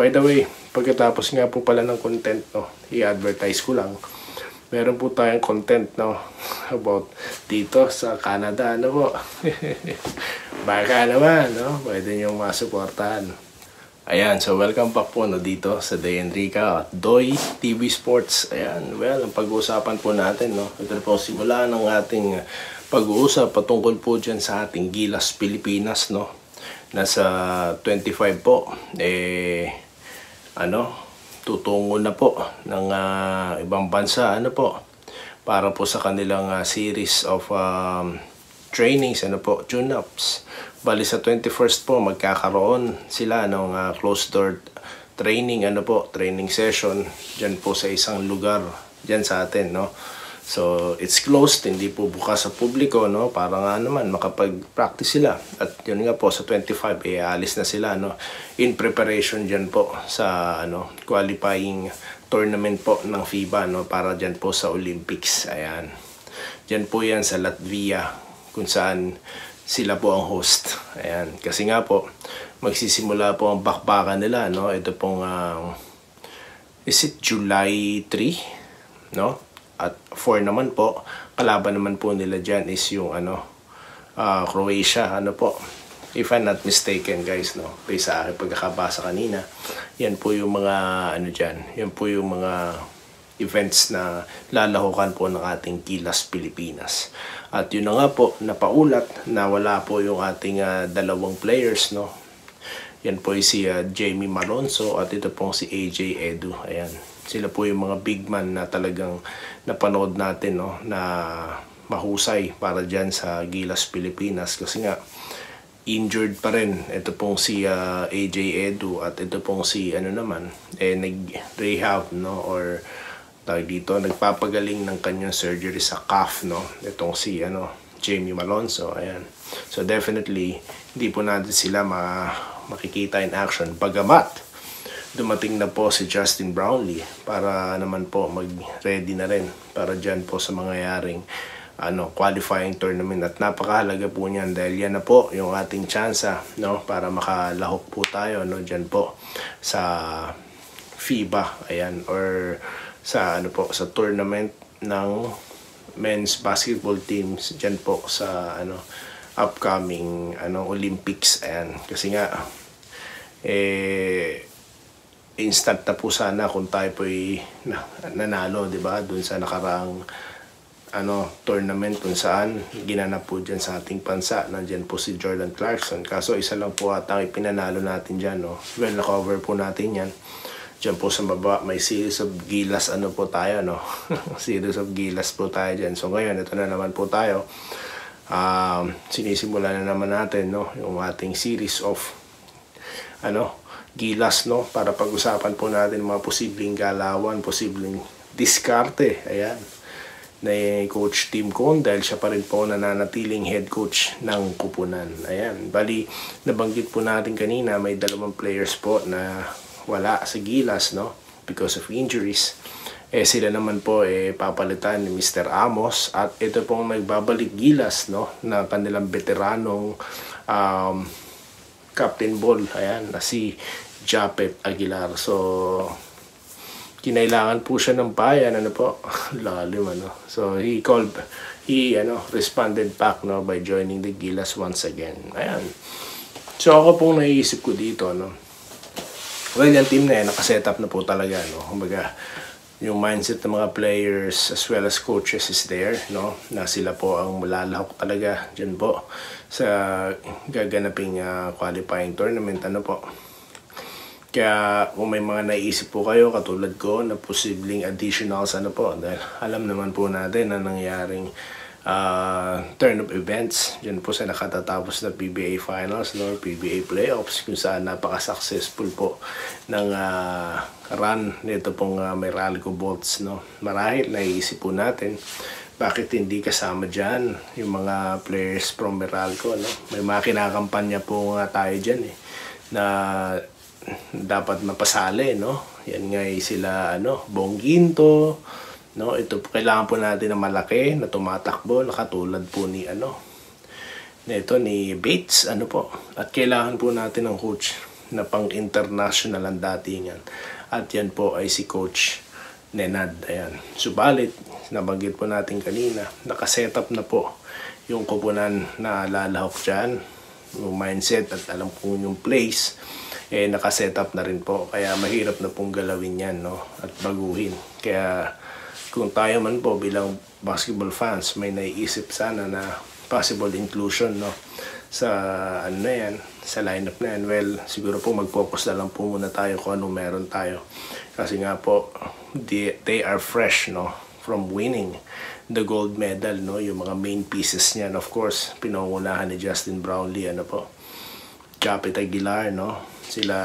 by the way, pagkatapos nga po pala ng content, no, i-advertise ko lang. Meron po tayong content, no, about dito sa Canada, ano po. Baka naman, no, pwede nyo masuportahan. Ayan, so welcome back po, no, dito sa Day Enrica at Doy TV Sports. Ayan, well, ang pag-uusapan po natin, no, ito po simula ng ating pag-uusap patungkol po dyan sa ating Gilas Pilipinas, no. Nasa 25 po, tutungo na po ng ibang bansa, para po sa kanilang series of trainings, tune-ups. Bali sa 21st po, magkakaroon sila ng closed door training, training session, dyan po sa isang lugar, dyan sa atin, no. So, it's closed, hindi po bukas sa publiko, no, para nga naman makapag-practice sila. At yun nga po, sa 25, alis na sila, no, in preparation dyan po sa, qualifying tournament po ng FIBA, no, para dyan po sa Olympics. Ayan. Dyan po yan sa Latvia, kung saan sila po ang host. Ayan. Kasi nga po, magsisimula po ang bakbakan nila, no. Ito pong, is it July 3, no? At 4 naman po, kalaban naman po nila dyan is yung Croatia, if I'm not mistaken, guys, no, based sa aking pagkakabasa kanina. Yan po yung mga yan po yung mga events na lalahukan po ng ating Gilas Pilipinas. At yun na nga po, napaulat na wala po yung ating dalawang players, no. Yan po yung si Jamie Malonzo at ito pong si AJ Edu. Ayan. Sila po yung mga big man na talagang napanood natin, no, na mahusay para dyan sa Gilas Pilipinas. Kasi nga, injured pa rin. Ito pong si AJ Edu at ito pong si nag-rehab, no, or dito, nagpapagaling ng kanyang surgery sa calf, no. Itong si Jamie Malonzo. Ayan. So definitely, hindi po natin sila makikita in action. Bagamat, dumating na po si Justin Brownlee para naman po mag-ready na rin para dyan po sa mangyayaring qualifying tournament. At napakahalaga po niyan dahil yan na po yung ating tsansa, no, para makalahok po tayo, no, dyan po sa FIBA, ayan, or sa sa tournament ng men's basketball teams dyan po sa upcoming Olympics. Ayan, kasi nga instant na po sana kung tayo po nanalo, di ba, dun sa nakaraang tournament kung saan ginanap po dyan sa ating bansa. Nandyan po si Jordan Clarkson, kaso isa lang po atang ipinanalo natin dyan, no. Well, na-cover po natin yan. Dyan po sa baba, may series of Gilas po tayo, no. Series of Gilas po tayo dyan. So ngayon, ito na naman po tayo. Sinisimula na naman natin, no, yung ating series of Gilas, no, para pag-usapan po natin mga posibleng galawan, posibleng diskarte, ayan, na Coach Tim Cone, dahil siya pa rin po nananatiling head coach ng Kupunan. Ayan, bali, nabanggit po natin kanina, may dalawang players po na wala sa Gilas, no, because of injuries. Sila naman po papalitan ni Mr. Amos, at ito pong nagbabalik Gilas, no, na kanilang veteranong Captain Ball, ayan, na si Japet Aguilar. So, kinailangan po siya ng bayan, lalim, So, he responded back, no, by joining the Gilas once again. Ayan. So, ako pong naiisip ko dito, well, yung team na yan, nakasetup na po talaga, Kumbaga, yung mindset ng mga players as well as coaches is there, no, na sila po ang malalahok talaga dyan po sa gaganaping qualifying tournament, po. Kaya kung may mga naiisip po kayo katulad ko na posibleng additionals, dahil alam naman po natin na nangyaring turn of events dyan po sa nakatatapos na PBA Finals, no, PBA Playoffs, kung saan napaka-successful po ng run nito pong Meralco Bolts, no. Marahil naiisip po natin bakit hindi kasama dyan yung mga players from Meralco, no. May mga kinakampanya po nga tayo dyan na dapat mapasali, no. Yan nga sila Bongginto, no. Ito kailangan po natin ng malaki na tumatakbo na katulad po ni ni Bates, po. At kailangan po natin ng coach na pang-international ang datingan. At yan po ay si Coach Nenad. Ayan. Subalit, nabanggit po natin kanina, nakasetup na po yung koponan na lalahok dyan, yung mindset at alam po yung place, nakasetup na rin po. Kaya mahirap na pong galawin yan, no? At baguhin. Kaya kung tayo man po bilang basketball fans, may naiisip sana na possible inclusion, no, sa ano na yan, sa lineup na yan, well, siguro po mag-focus na lang po muna tayo kung ano meron tayo. Kasi nga po, they are fresh, no, from winning the gold medal, no, yung mga main pieces niyan. Of course, pinangunahan ni Justin Brownlee, ano po, Japet Aguilar, no, sila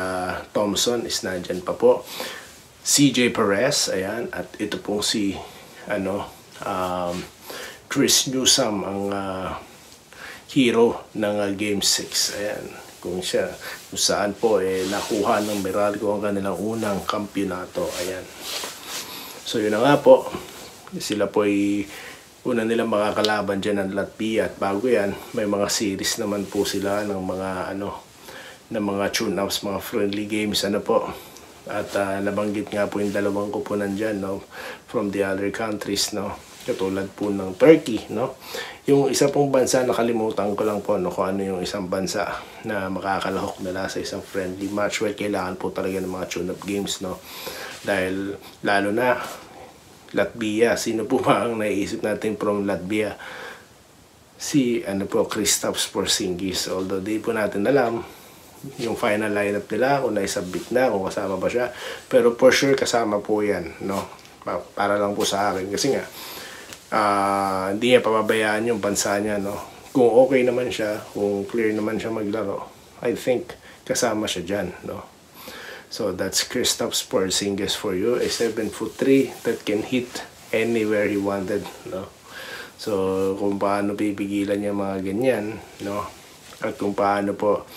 Thompson is nandyan pa po, CJ Perez, ayan, at ito pong si Chris Newsome, ang hero ng Game 6. Ayan, kung saan po nakuha ng Meralco ang kanilang unang kampyonato. Ayan. So yun na nga po, sila po ay una nilang makakalaban dyan ng Latvia, at bago yan may mga series naman po sila ng mga ng mga tune-ups, mga friendly games, ano po. At nabanggit nga po yung dalawang kupunan dyan, no, from the other countries, no, katulad po ng Turkey, no. Yung isa pong bansa, nakalimutan ko lang po, no, kung ano yung isang bansa na makakalahok nila sa isang friendly match. Well, kailangan po talaga ng mga tune-up games, no, dahil lalo na Latvia. Sino po ba ang naiisip natin from Latvia? Si Kristaps Porzingis. Although di po natin alam yung final lineup nila, kung naisubmit na, kung kasama ba siya, pero for sure kasama po yan, no, para lang po sa akin, kasi nga hindi niya pababayaan yung bansa niya, no. Kung okay naman siya, kung clear naman siya maglaro, I think kasama siya dyan, no. So that's Kristaps Porzingis for you, a 7'3" that can hit anywhere he wanted, no. So kung paano pipigilan niya mga ganyan, no, at kung paano po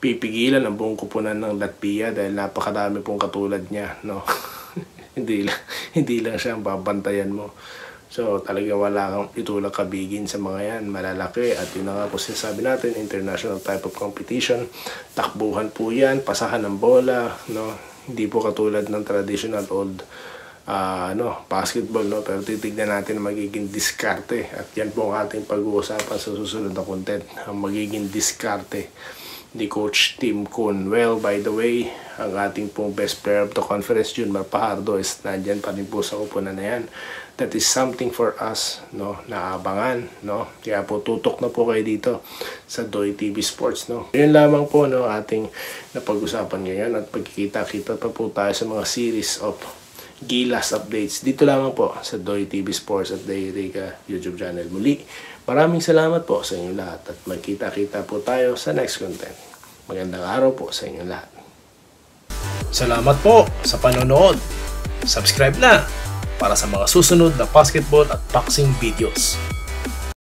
pipigilan ang buong kupunan ng Latvia, dahil napakarami pong katulad niya, no. hindi lang siya ang babantayan mo. So talaga wala kang itulak kabigin sa mga yan, malalaki. At yun na nga po sinasabi natin, international type of competition, takbuhan po yan, pasahan ng bola, no. Hindi po katulad ng traditional old basketball, no. Pero titignan natin ang magiging diskarte, at yan po ang ating pag-uusapan sa susunod na content, ang magiging diskarte ni Coach Tim Cone. Well, by the way, ang ating pong best player of the conference, Junmar Fajardo, is nandyan pa rin po sa kupunan na yan. That is something for us, no, naabangan, no. Kaya po tutok na po kayo dito sa Doy TV Sports, no. Yun lamang po, no, ating napag-usapan ngayon, at pagkikita-kita pa po tayo sa mga series of Gilas updates dito lamang po sa Doy TV Sports at Dayriga YouTube channel. Muli, maraming salamat po sa inyong lahat, at magkita-kita po tayo sa next content. Magandang araw po sa inyong lahat. Salamat po sa panonood. Subscribe na para sa mga susunod na basketball at boxing videos.